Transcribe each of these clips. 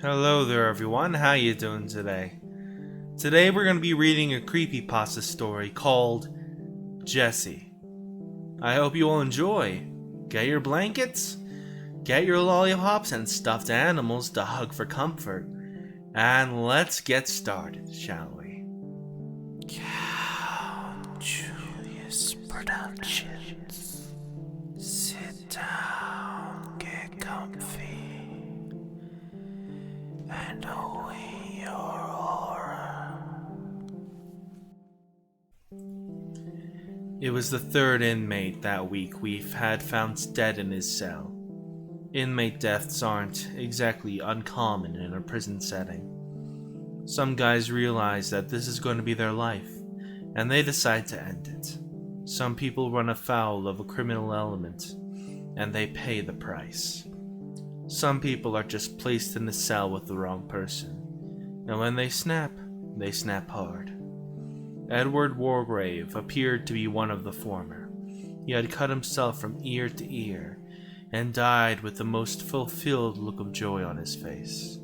Hello there everyone, how you doing today? Today we're going to be reading a creepypasta story called Jesse. I hope you all enjoy. Get your blankets, get your lollipops and stuffed animals to hug for comfort, and let's get started, shall we? Count Julius Productions. Sit down, get comfy, and await your horror. It was the third inmate that week we've had found dead in his cell. Inmate deaths aren't exactly uncommon in a prison setting. Some guys realize that this is going to be their life, and they decide to end it. Some people run afoul of a criminal element, and they pay the price. Some people are just placed in the cell with the wrong person, and when they snap hard. Edward Wargrave appeared to be one of the former. He had cut himself from ear to ear, and died with the most fulfilled look of joy on his face.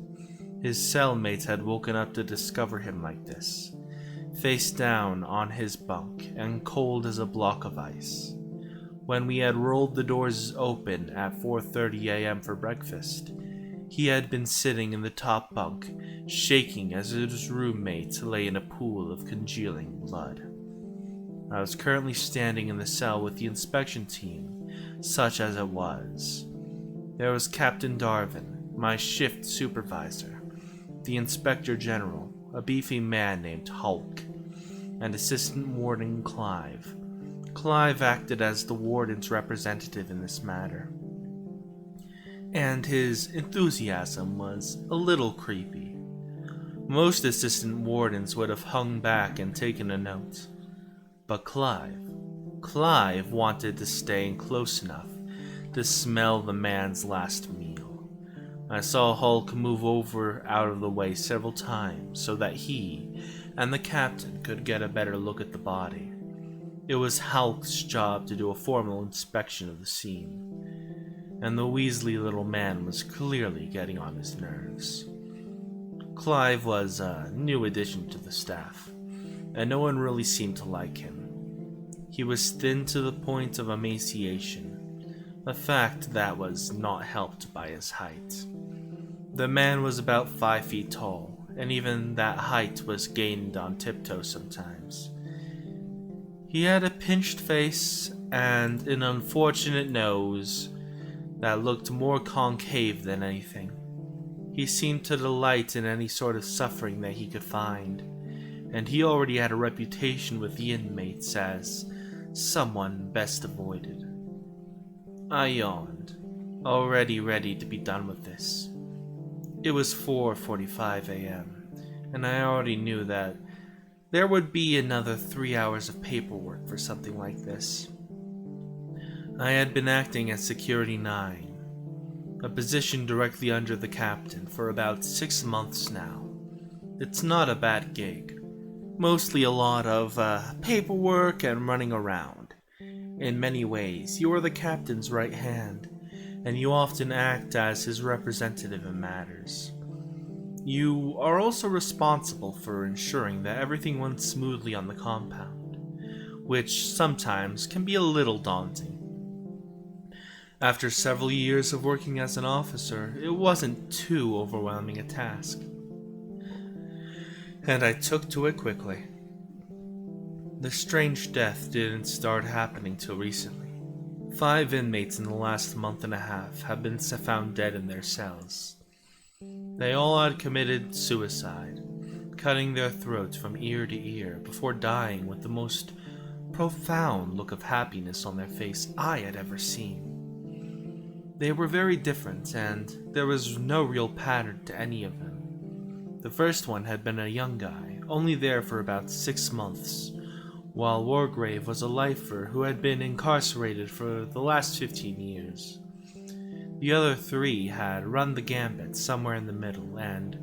His cellmates had woken up to discover him like this, face down on his bunk and cold as a block of ice. When we had rolled the doors open at 4:30 a.m. for breakfast, he had been sitting in the top bunk, shaking as his roommate lay in a pool of congealing blood. I was currently standing in the cell with the inspection team, such as it was. There was Captain Darwin, my shift supervisor, the Inspector General, a beefy man named Hulk, and Assistant Warden Clive. Clive acted as the warden's representative in this matter, and his enthusiasm was a little creepy. Most assistant wardens would have hung back and taken a note, but Clive wanted to stay in close enough to smell the man's last meal. I saw Hulk move out of the way several times so that he and the captain could get a better look at the body. It was Hulk's job to do a formal inspection of the scene, and the Weasley little man was clearly getting on his nerves. Clive was a new addition to the staff, and no one really seemed to like him. He was thin to the point of emaciation, a fact that was not helped by his height. The man was about 5 feet tall, and even that height was gained on tiptoe sometimes. He had a pinched face and an unfortunate nose that looked more concave than anything. He seemed to delight in any sort of suffering that he could find, and he already had a reputation with the inmates as someone best avoided. I yawned, already ready to be done with this. It was 4:45 a.m., and I already knew that there would be another 3 hours of paperwork for something like this. I had been acting as Security 9, a position directly under the captain, for about 6 months now. It's not a bad gig. Mostly a lot of paperwork and running around. In many ways, you are the captain's right hand, and you often act as his representative in matters. You are also responsible for ensuring that everything runs smoothly on the compound, which sometimes can be a little daunting. After several years of working as an officer, it wasn't too overwhelming a task, and I took to it quickly. The strange death didn't start happening till recently. 5 inmates in the last month and a half have been found dead in their cells. They all had committed suicide, cutting their throats from ear to ear before dying with the most profound look of happiness on their face I had ever seen. They were very different, and there was no real pattern to any of them. The first one had been a young guy, only there for about 6 months, while Wargrave was a lifer who had been incarcerated for the last 15 years. The other 3 had run the gambit somewhere in the middle, and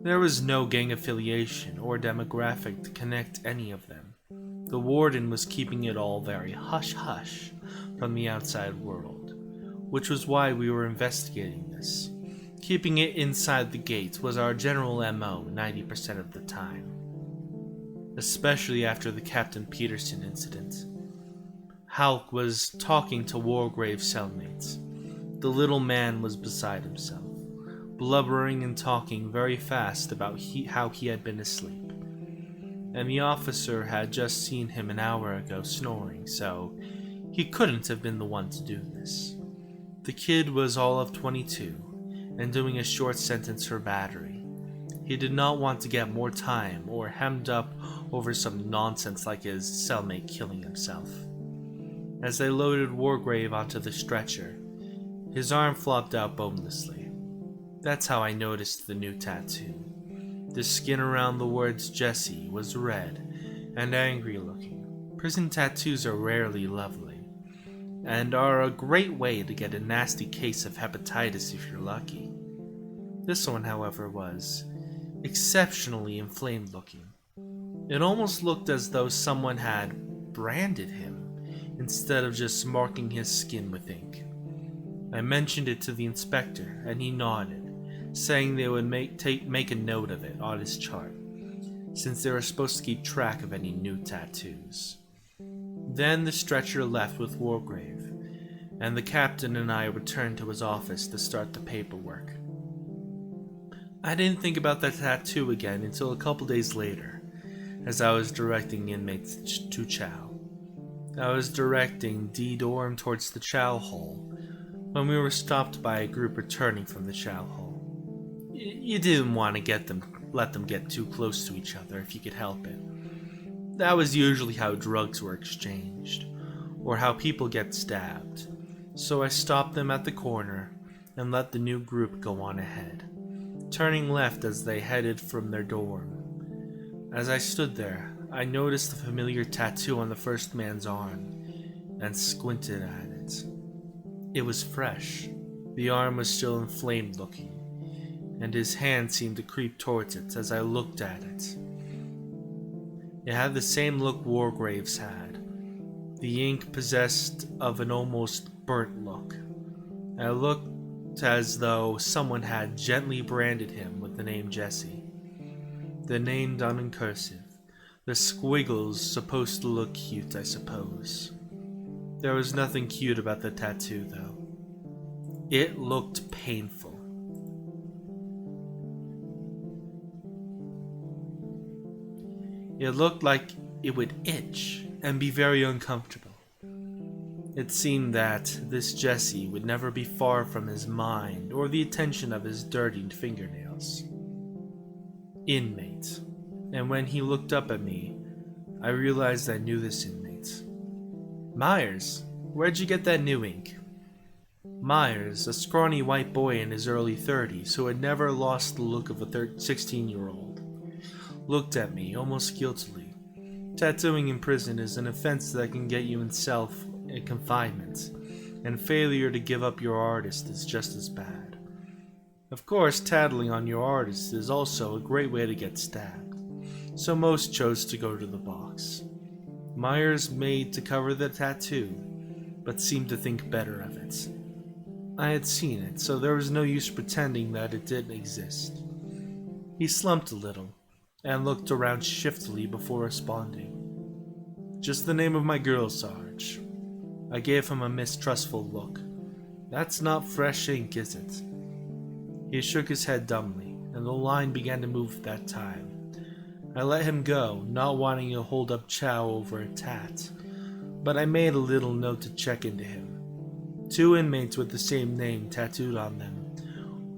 there was no gang affiliation or demographic to connect any of them. The warden was keeping it all very hush-hush from the outside world, which was why we were investigating this. Keeping it inside the gates was our general MO 90% of the time, especially after the Captain Peterson incident. Halk was talking to Wargrave's cellmates. The little man was beside himself, blubbering and talking very fast about how he had been asleep. And the officer had just seen him an hour ago snoring, so he couldn't have been the one to do this. The kid was all of 22, and doing a short sentence for battery. He did not want to get more time or hemmed up over some nonsense like his cellmate killing himself. As they loaded Wargrave onto the stretcher, his arm flopped out bonelessly. That's how I noticed the new tattoo. The skin around the words Jesse was red and angry looking. Prison tattoos are rarely lovely, and are a great way to get a nasty case of hepatitis if you're lucky. This one, however, was exceptionally inflamed looking. It almost looked as though someone had branded him instead of just marking his skin with ink. I mentioned it to the inspector, and he nodded, saying they would make a note of it on his chart, since they were supposed to keep track of any new tattoos. Then the stretcher left with Wargrave, and the captain and I returned to his office to start the paperwork. I didn't think about that tattoo again until a couple days later, as I was directing inmates to chow. I was directing D-Dorm towards the chow hall when we were stopped by a group returning from the chow hall. You didn't want to let them get too close to each other if you could help it. That was usually how drugs were exchanged, or how people get stabbed. So I stopped them at the corner and let the new group go on ahead, turning left as they headed from their dorm. As I stood there, I noticed the familiar tattoo on the first man's arm and squinted at it. It was fresh. The arm was still inflamed looking, and his hand seemed to creep towards it as I looked at it. It had the same look Wargrave's had. The ink possessed of an almost burnt look. It looked as though someone had gently branded him with the name Jesse. The name done in cursive. The squiggles supposed to look cute, I suppose. There was nothing cute about the tattoo, though. It looked painful. It looked like it would itch and be very uncomfortable. It seemed that this Jesse would never be far from his mind or the attention of his dirtied fingernails. Inmate. And when he looked up at me, I realized I knew this inmate. Myers, where'd you get that new ink? Myers, a scrawny white boy in his early 30s who had never lost the look of a 16-year-old, looked at me almost guiltily. Tattooing in prison is an offense that can get you in confinement, and failure to give up your artist is just as bad. Of course, tattling on your artist is also a great way to get stabbed, so most chose to go to the box. Myers made to cover the tattoo, but seemed to think better of it. I had seen it, so there was no use pretending that it didn't exist. He slumped a little, and looked around shiftily before responding. Just the name of my girl, Sarge. I gave him a mistrustful look. That's not fresh ink, is it? He shook his head dumbly, and the line began to move at that time. I let him go, not wanting to hold up chow over a tat, but I made a little note to check into him. 2 inmates with the same name tattooed on them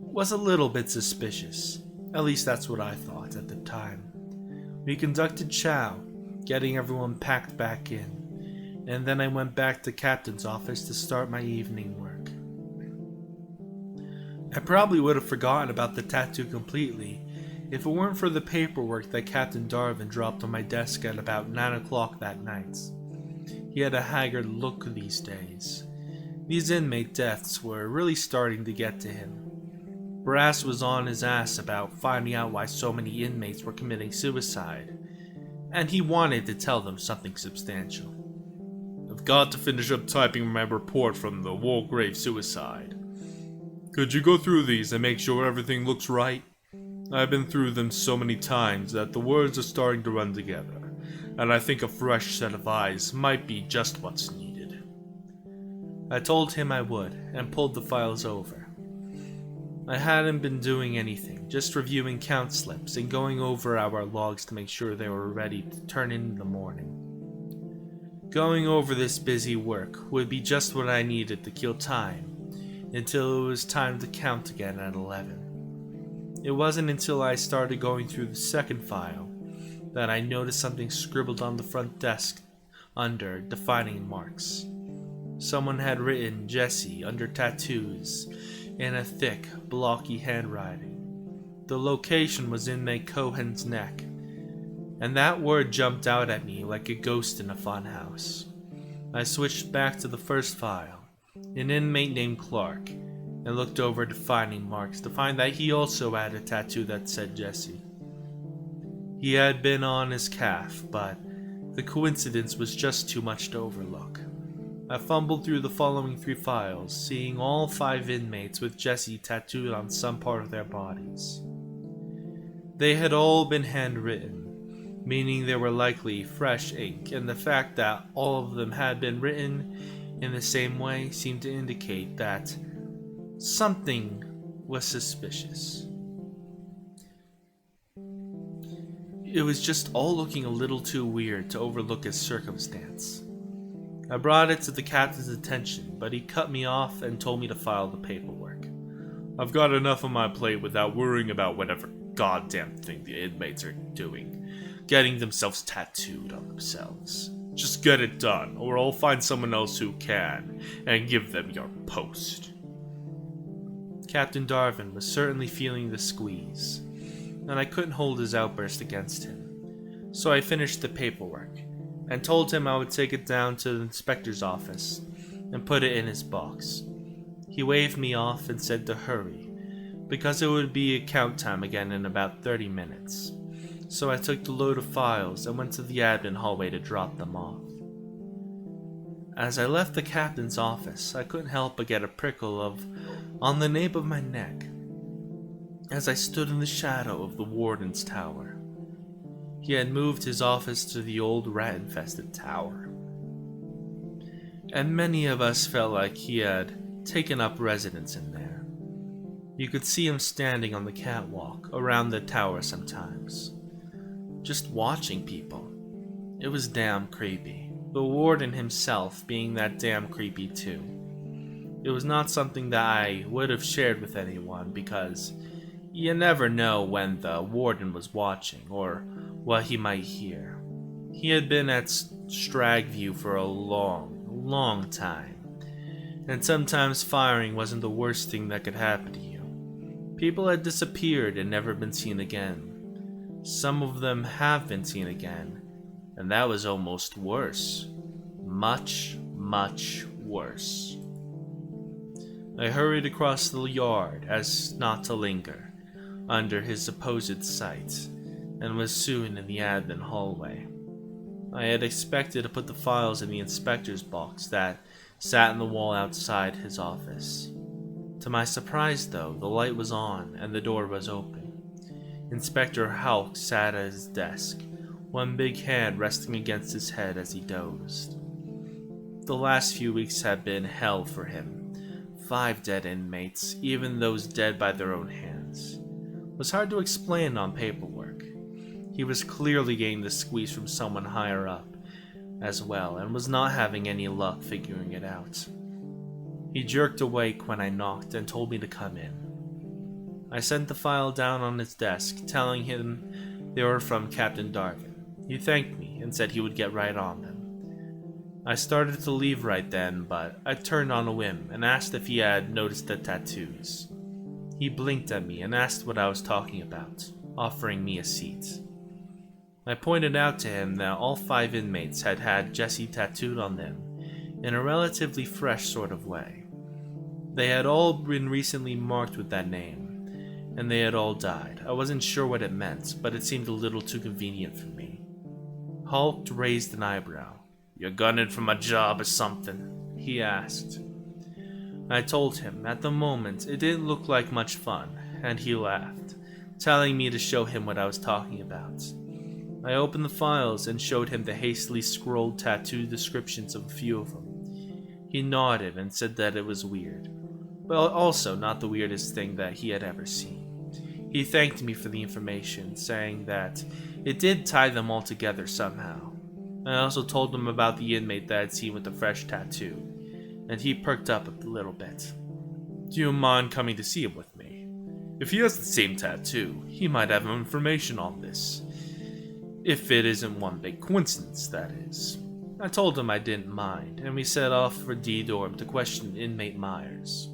was a little bit suspicious. At least that's what I thought at the time. We conducted chow, getting everyone packed back in, and then I went back to Captain's office to start my evening work. I probably would have forgotten about the tattoo completely if it weren't for the paperwork that Captain Darwin dropped on my desk at about 9 o'clock that night. He had a haggard look these days. These inmate deaths were really starting to get to him. Brass was on his ass about finding out why so many inmates were committing suicide, and he wanted to tell them something substantial. I've got to finish up typing my report from the Wargrave suicide. Could you go through these and make sure everything looks right? I've been through them so many times that the words are starting to run together, and I think a fresh set of eyes might be just what's needed. I told him I would, and pulled the files over. I hadn't been doing anything, just reviewing count slips and going over our logs to make sure they were ready to turn in the morning. Going over this busy work would be just what I needed to kill time until it was time to count again at 11. It wasn't until I started going through the second file that I noticed something scribbled on the front desk under defining marks. Someone had written Jesse under tattoos in a thick, blocky handwriting. The location was inmate Cohen's neck, and that word jumped out at me like a ghost in a funhouse. I switched back to the first file, an inmate named Clark, and looked over defining marks to find that he also had a tattoo that said Jesse. He had been on his calf, but the coincidence was just too much to overlook. I fumbled through the following 3 files, seeing all 5 inmates with Jesse tattooed on some part of their bodies. They had all been handwritten, meaning they were likely fresh ink, and the fact that all of them had been written in the same way seemed to indicate that something was suspicious. It was just all looking a little too weird to overlook as circumstance. I brought it to the captain's attention, but he cut me off and told me to file the paperwork. I've got enough on my plate without worrying about whatever goddamn thing the inmates are doing, getting themselves tattooed on themselves. Just get it done, or I'll find someone else who can, and give them your post. Captain Darwin was certainly feeling the squeeze, and I couldn't hold his outburst against him. So I finished the paperwork, and told him I would take it down to the inspector's office and put it in his box. He waved me off and said to hurry, because it would be account time again in about 30 minutes. So I took the load of files and went to the admin hallway to drop them off. As I left the captain's office, I couldn't help but get a prickle on the nape of my neck as I stood in the shadow of the warden's tower. He had moved his office to the old rat-infested tower, and many of us felt like he had taken up residence in there. You could see him standing on the catwalk around the tower sometimes, just watching people. It was damn creepy, the warden himself being that damn creepy too. It was not something that I would have shared with anyone, because you never know when the warden was watching or what he might hear. He had been at Stragview for a long time, and sometimes firing wasn't the worst thing that could happen to you. People had disappeared and never been seen again. Some of them have been seen again, and that was almost worse. Much worse. I hurried across the yard as not to linger under his supposed sight, and was soon in the admin hallway. I had expected to put the files in the inspector's box that sat in the wall outside his office. To my surprise, though, the light was on and the door was open. Inspector Houck sat at his desk, one big hand resting against his head as he dozed. The last few weeks had been hell for him. 5 dead inmates, even those dead by their own hands. It was hard to explain on paperwork. He was clearly getting the squeeze from someone higher up as well, and was not having any luck figuring it out. He jerked awake when I knocked and told me to come in. I sent the file down on his desk, telling him they were from Captain Darwin. He thanked me and said he would get right on them. I started to leave right then, but I turned on a whim and asked if he had noticed the tattoos. He blinked at me and asked what I was talking about, offering me a seat. I pointed out to him that all 5 inmates had had Jesse tattooed on them in a relatively fresh sort of way. They had all been recently marked with that name, and they had all died. I wasn't sure what it meant, but it seemed a little too convenient for me. Hulk raised an eyebrow. "You gunning for my job or something?" he asked. I told him at the moment it didn't look like much fun, and he laughed, telling me to show him what I was talking about. I opened the files and showed him the hastily scrolled tattoo descriptions of a few of them. He nodded and said that it was weird, but also not the weirdest thing that he had ever seen. He thanked me for the information, saying that it did tie them all together somehow. I also told him about the inmate that I'd seen with the fresh tattoo, and he perked up a little bit. Do you mind coming to see him with me? If he has the same tattoo, he might have information on this. If it isn't one big coincidence, that is. I told him I didn't mind, and we set off for D-Dorm to question inmate Myers.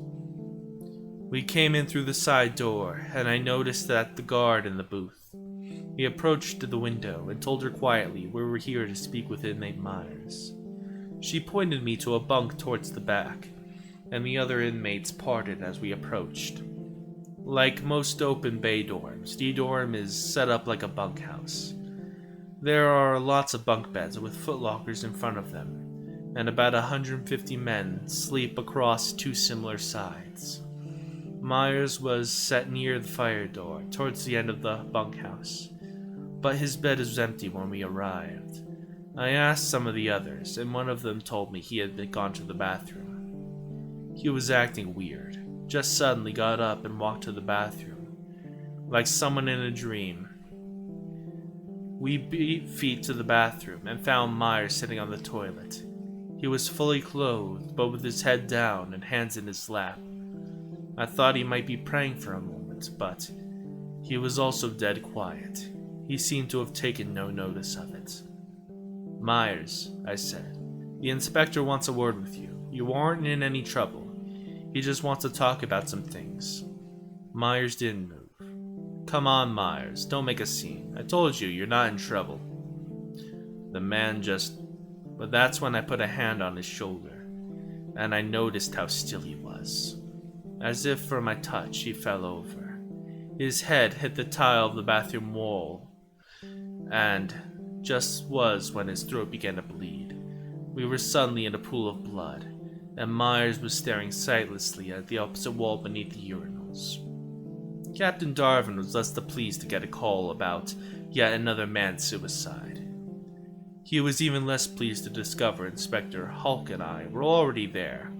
We came in through the side door, and I noticed that the guard in the booth. We approached to the window and told her quietly we were here to speak with inmate Myers. She pointed me to a bunk towards the back, and the other inmates parted as we approached. Like most open bay dorms, D-Dorm is set up like a bunkhouse. There are lots of bunk beds with footlockers in front of them, and about 150 men sleep across two similar sides. Myers was set near the fire door, towards the end of the bunkhouse, but his bed was empty when we arrived. I asked some of the others, and one of them told me he had gone to the bathroom. He was acting weird, just suddenly got up and walked to the bathroom, like someone in a dream. We beat feet to the bathroom and found Myers sitting on the toilet. He was fully clothed, but with his head down and hands in his lap. I thought he might be praying for a moment, but he was also dead quiet. He seemed to have taken no notice of it. Myers, I said, the inspector wants a word with you. You aren't in any trouble. He just wants to talk about some things. Myers didn't move. Come on, Myers, don't make a scene. I told you, you're not in trouble. The man but that's when I put a hand on his shoulder, and I noticed how still he was. As if from my touch, he fell over. His head hit the tile of the bathroom wall, and just was when his throat began to bleed. We were suddenly in a pool of blood, and Myers was staring sightlessly at the opposite wall beneath the urinals. Captain Darwin was less than pleased to get a call about yet another man's suicide. He was even less pleased to discover Inspector Hulk and I were already there.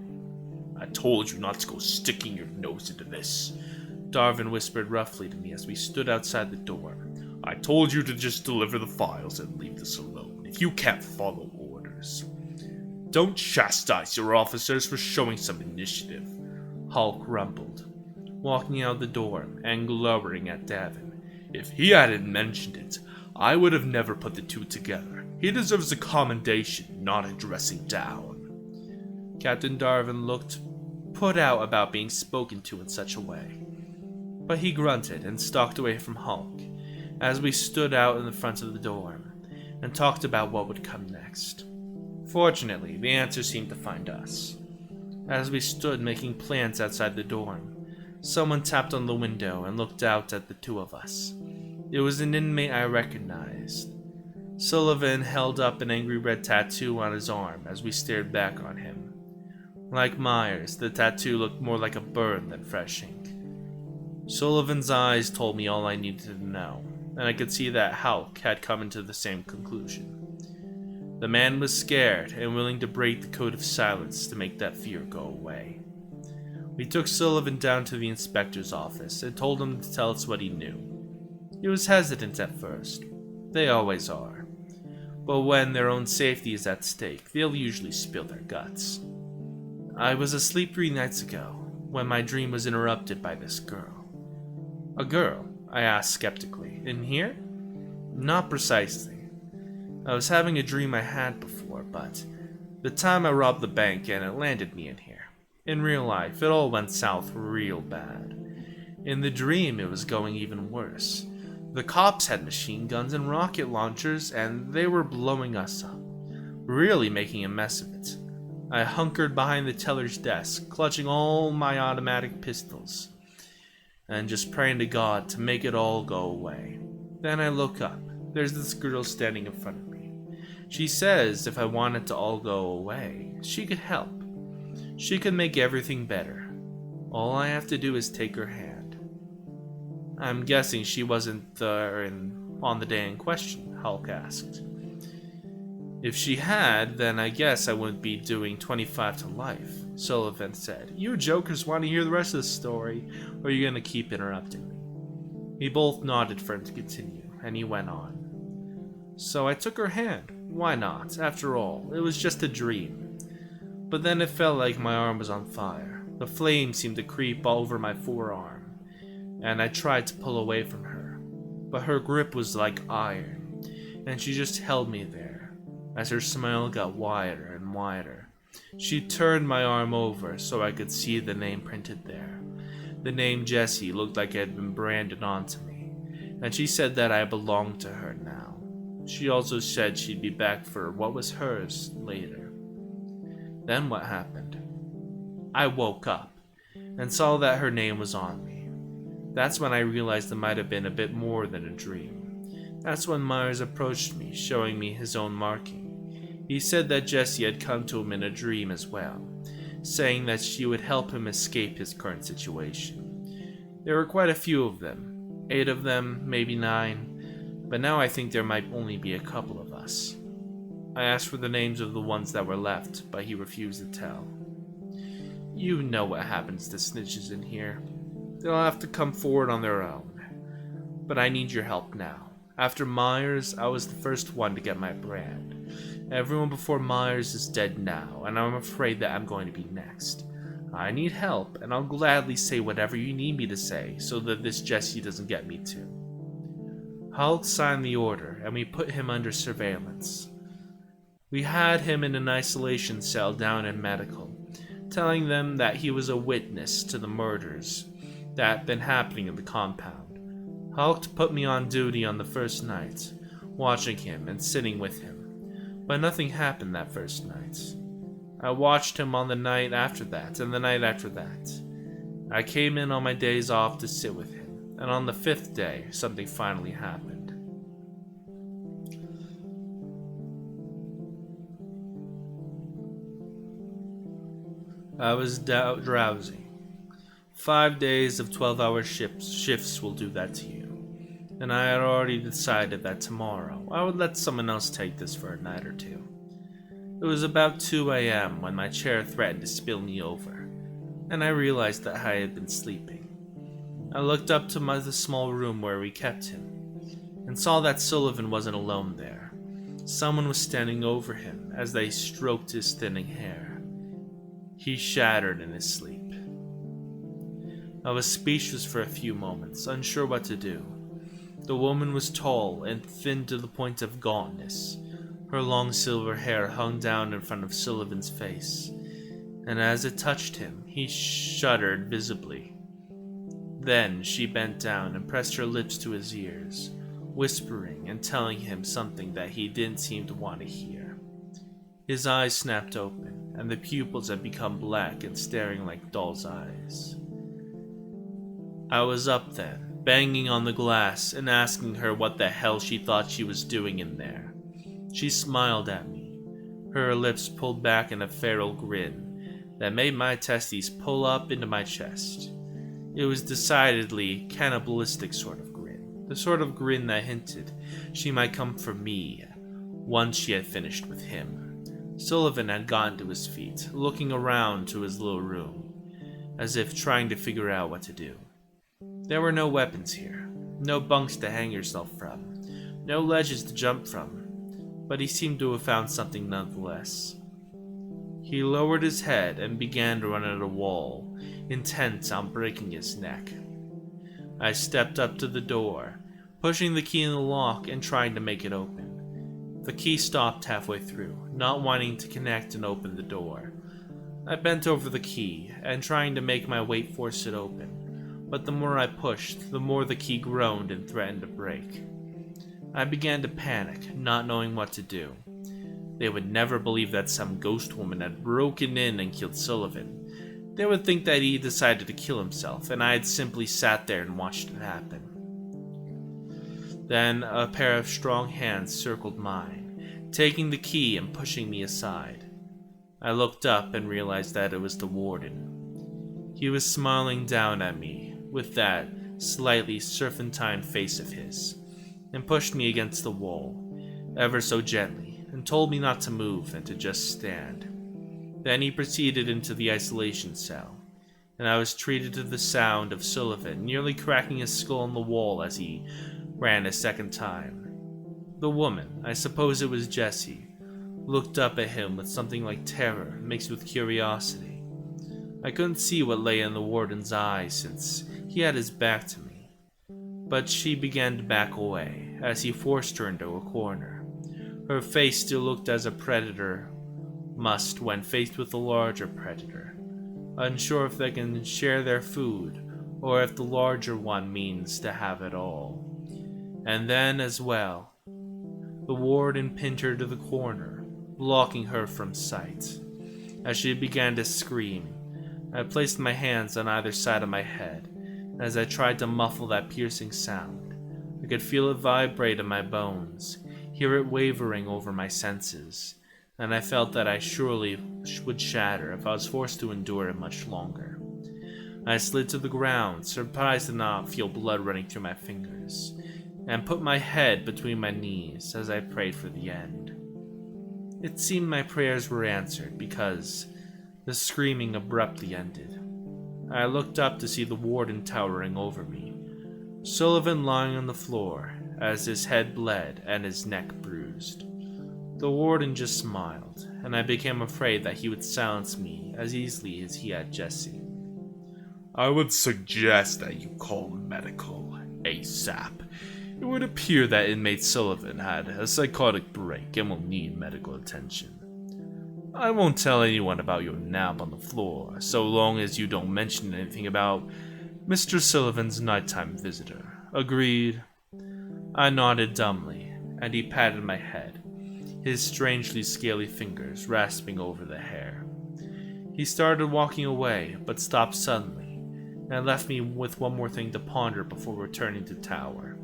I told you not to go sticking your nose into this, Darwin whispered roughly to me as we stood outside the door. I told you to just deliver the files and leave this alone if you can't follow orders. Don't chastise your officers for showing some initiative, Hulk rumbled, walking out the door and glowering at Davin. If he hadn't mentioned it, I would have never put the two together. He deserves a commendation, not a dressing down. Captain Darwin looked put out about being spoken to in such a way, but he grunted and stalked away from Hulk as we stood out in the front of the dorm and talked about what would come next. Fortunately, the answer seemed to find us. As we stood making plans outside the dorm, someone tapped on the window and looked out at the two of us. It was an inmate I recognized. Sullivan held up an angry red tattoo on his arm as we stared back on him. Like Myers, the tattoo looked more like a burn than fresh ink. Sullivan's eyes told me all I needed to know, and I could see that Hulk had come to the same conclusion. The man was scared and willing to break the code of silence to make that fear go away. We took Sullivan down to the inspector's office and told him to tell us what he knew. He was hesitant at first. They always are. But when their own safety is at stake, they'll usually spill their guts. I was asleep 3 nights ago when my dream was interrupted by this girl. A girl? I asked skeptically. In here? Not precisely. I was having a dream I had before, but the time I robbed the bank and it landed me in here. In real life, it all went south real bad. In the dream, it was going even worse. The cops had machine guns and rocket launchers, and they were blowing us up, really making a mess of it. I hunkered behind the teller's desk, clutching all my automatic pistols, and just praying to God to make it all go away. Then I look up. There's this girl standing in front of me. She says if I want it to all go away, she could help. She could make everything better. All I have to do is take her hand. I'm guessing she wasn't there on the day in question, Hulk asked. If she had, then I guess I wouldn't be doing 25 to life, Sullivan said. You jokers want to hear the rest of the story, or are you going to keep interrupting me? We both nodded for him to continue, and he went on. So I took her hand. Why not? After all, it was just a dream. But then it felt like my arm was on fire. The flame seemed to creep all over my forearm, and I tried to pull away from her. But her grip was like iron, and she just held me there, as her smile got wider and wider. She turned my arm over so I could see the name printed there. The name Jessie looked like it had been branded onto me, and she said that I belonged to her now. She also said she'd be back for what was hers later. Then what happened? I woke up and saw that her name was on me. That's when I realized it might have been a bit more than a dream. That's when Myers approached me, showing me his own marking. He said that Jessie had come to him in a dream as well, saying that she would help him escape his current situation. There were quite a few of them, 8 of them, maybe 9, but now I think there might only be a couple of us. I asked for the names of the ones that were left, but he refused to tell. You know what happens to snitches in here. They'll have to come forward on their own. But I need your help now. After Myers, I was the first one to get my brand. Everyone before Myers is dead now, and I'm afraid that I'm going to be next. I need help, and I'll gladly say whatever you need me to say, so that this Jessie doesn't get me too. Hulk signed the order, and we put him under surveillance. We had him in an isolation cell down in medical, telling them that he was a witness to the murders that had been happening in the compound. Hulk put me on duty on the first night, watching him and sitting with him. But nothing happened that first night. I watched him on the night after that, and the night after that. I came in on my days off to sit with him, and on the 5th day, something finally happened. I was drowsy. 5 days of 12-hour shifts will do that to you. And I had already decided that tomorrow I would let someone else take this for a night or two. It was about 2 a.m. when my chair threatened to spill me over, and I realized that I had been sleeping. I looked up to the small room where we kept him, and saw that Sullivan wasn't alone there. Someone was standing over him as they stroked his thinning hair. He shattered in his sleep. I was speechless for a few moments, unsure what to do. The woman was tall and thin to the point of gauntness. Her long silver hair hung down in front of Sullivan's face, and as it touched him, he shuddered visibly. Then she bent down and pressed her lips to his ears, whispering and telling him something that he didn't seem to want to hear. His eyes snapped open, and the pupils had become black and staring like doll's eyes. I was up then, banging on the glass and asking her what the hell she thought she was doing in there. She smiled at me, her lips pulled back in a feral grin that made my testes pull up into my chest. It was decidedly cannibalistic sort of grin, the sort of grin that hinted she might come for me once she had finished with him. Sullivan had gotten to his feet, looking around to his little room, as if trying to figure out what to do. There were no weapons here, no bunks to hang yourself from, no ledges to jump from, but he seemed to have found something nonetheless. He lowered his head and began to run at a wall, intent on breaking his neck. I stepped up to the door, pushing the key in the lock and trying to make it open. The key stopped halfway through, not wanting to connect and open the door. I bent over the key and trying to make my weight force it open. But the more I pushed, the more the key groaned and threatened to break. I began to panic, not knowing what to do. They would never believe that some ghost woman had broken in and killed Sullivan. They would think that he decided to kill himself, and I had simply sat there and watched it happen. Then a pair of strong hands circled mine, taking the key and pushing me aside. I looked up and realized that it was the warden. He was smiling down at me with that slightly serpentine face of his, and pushed me against the wall, ever so gently, and told me not to move and to just stand. Then he proceeded into the isolation cell, and I was treated to the sound of Sullivan nearly cracking his skull on the wall as he ran a second time. The woman, I suppose it was Jessie, looked up at him with something like terror mixed with curiosity. I couldn't see what lay in the warden's eyes since he had his back to me, but she began to back away as he forced her into a corner. Her face still looked as a predator must when faced with a larger predator, unsure if they can share their food or if the larger one means to have it all. And then, as well, the warden pinned her to the corner, blocking her from sight. As she began to scream, I placed my hands on either side of my head. As I tried to muffle that piercing sound, I could feel it vibrate in my bones, hear it wavering over my senses, and I felt that I surely would shatter if I was forced to endure it much longer. I slid to the ground, surprised to not feel blood running through my fingers, and put my head between my knees as I prayed for the end. It seemed my prayers were answered because the screaming abruptly ended. I looked up to see the warden towering over me, Sullivan lying on the floor as his head bled and his neck bruised. The warden just smiled, and I became afraid that he would silence me as easily as he had Jessie. I would suggest that you call medical ASAP. It would appear that inmate Sullivan had a psychotic break and will need medical attention. I won't tell anyone about your nap on the floor, so long as you don't mention anything about Mr. Sullivan's nighttime visitor. Agreed? I nodded dumbly, and he patted my head, his strangely scaly fingers rasping over the hair. He started walking away, but stopped suddenly, and left me with one more thing to ponder before returning to tower.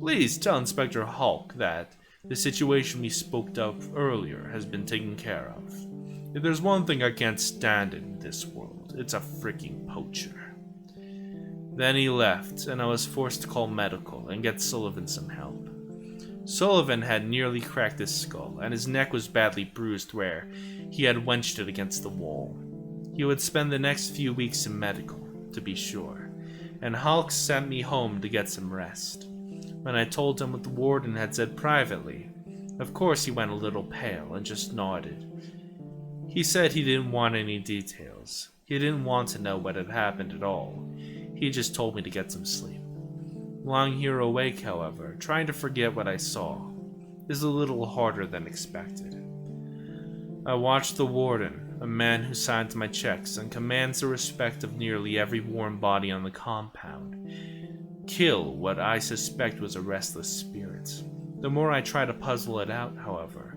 Please tell Inspector Hulk that the situation we spoke of earlier has been taken care of. If there's one thing I can't stand in this world, it's a freaking poacher. Then he left, and I was forced to call medical and get Sullivan some help. Sullivan had nearly cracked his skull, and his neck was badly bruised where he had wedged it against the wall. He would spend the next few weeks in medical, to be sure, and Hulk sent me home to get some rest. When I told him what the warden had said privately, of course he went a little pale and just nodded. He said he didn't want any details. He didn't want to know what had happened at all. He just told me to get some sleep. Lying here awake, however, trying to forget what I saw, is a little harder than expected. I watched the warden, a man who signs my checks and commands the respect of nearly every warm body on the compound, kill what I suspect was a restless spirit. The more I try to puzzle it out, however,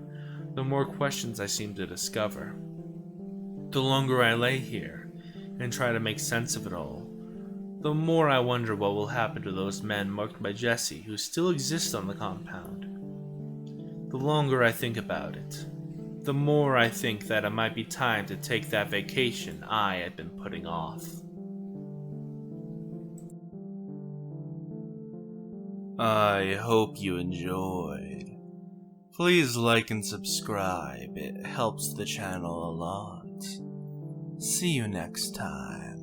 the more questions I seem to discover. The longer I lay here and try to make sense of it all, the more I wonder what will happen to those men marked by Jessie who still exist on the compound. The longer I think about it, the more I think that it might be time to take that vacation I had been putting off. I hope you enjoyed. Please like and subscribe, it helps the channel a lot. See you next time.